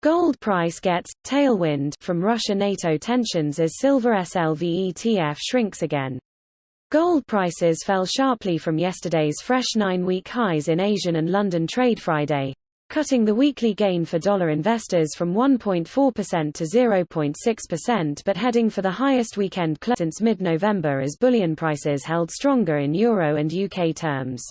Gold price gets tailwind from Russia-Nato tensions as silver SLV ETF shrinks again. Gold prices fell sharply from yesterday's fresh 9-week highs in Asian and London trade Friday, cutting the weekly gain for dollar investors from 1.4% to 0.6% but heading for the highest weekend close since mid-November as bullion prices held stronger in Euro and UK terms.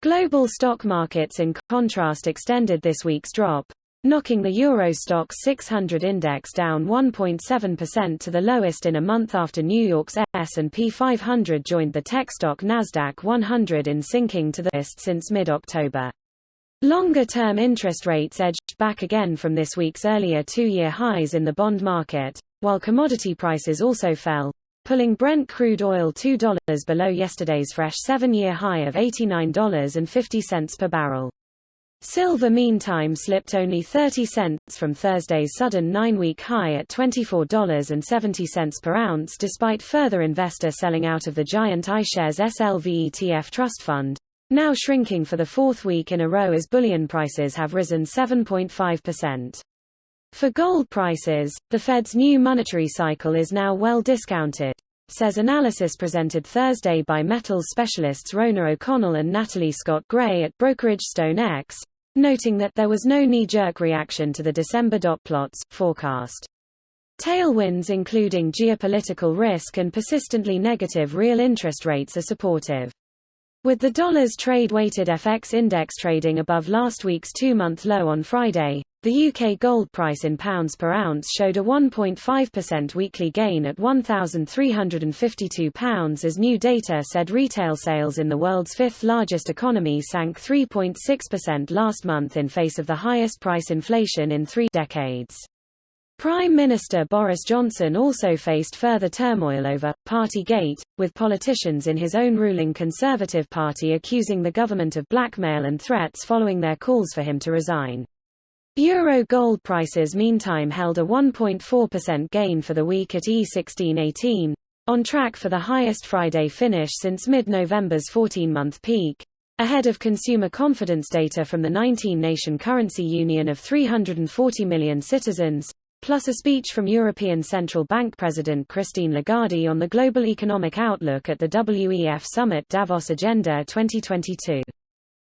Global stock markets in contrast extended this week's drop, knocking the Euro Stoxx 600 index down 1.7% to the lowest in a month after New York's S&P 500 joined the tech stock Nasdaq 100 in sinking to the list since mid-October. Longer-term interest rates edged back again from this week's earlier two-year highs in the bond market, while commodity prices also fell, pulling Brent crude oil $2 below yesterday's fresh 7-year high of $89.50 per barrel. Silver meantime slipped only 30 cents from Thursday's sudden 9-week high at $24.70 per ounce despite further investor selling out of the giant iShares SLV ETF trust fund, now shrinking for the fourth week in a row as bullion prices have risen 7.5%. For gold prices, the Fed's new monetary cycle is now well discounted, says analysis presented Thursday by metals specialists Rona O'Connell and Natalie Scott Gray at brokerage StoneX, noting that there was no knee-jerk reaction to the December dot plot's forecast. Tailwinds including geopolitical risk and persistently negative real interest rates are supportive. With the dollar's trade-weighted FX index trading above last week's 2-month low on Friday, the UK gold price in pounds per ounce showed a 1.5% weekly gain at £1,352 as new data said retail sales in the world's fifth-largest economy sank 3.6% last month in face of the highest price inflation in 3 decades. Prime Minister Boris Johnson also faced further turmoil over Partygate, with politicians in his own ruling Conservative Party accusing the government of blackmail and threats following their calls for him to resign. Euro gold prices meantime held a 1.4% gain for the week at E1618, on track for the highest Friday finish since mid-November's 14-month peak, ahead of consumer confidence data from the 19-nation currency union of 340 million citizens, plus a speech from European Central Bank President Christine Lagarde on the global economic outlook at the WEF Summit Davos Agenda 2022.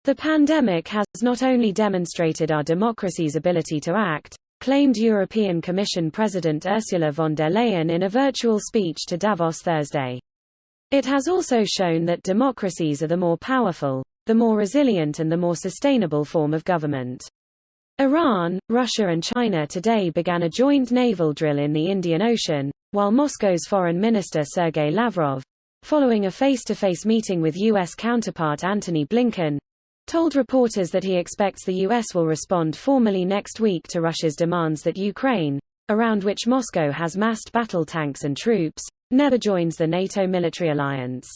The pandemic has not only demonstrated our democracy's ability to act, claimed European Commission President Ursula von der Leyen in a virtual speech to Davos Thursday. It has also shown that democracies are the more powerful, the more resilient and the more sustainable form of government. Iran, Russia and China today began a joint naval drill in the Indian Ocean, while Moscow's Foreign Minister Sergei Lavrov, following a face-to-face meeting with U.S. counterpart Antony Blinken, told reporters that he expects the U.S. will respond formally next week to Russia's demands that Ukraine, around which Moscow has massed battle tanks and troops, never joins the NATO military alliance.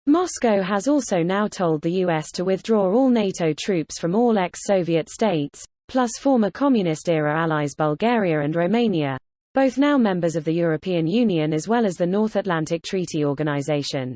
Moscow has also now told the U.S. to withdraw all NATO troops from all ex-Soviet states, plus former communist-era allies Bulgaria and Romania, both now members of the European Union as well as the North Atlantic Treaty Organization.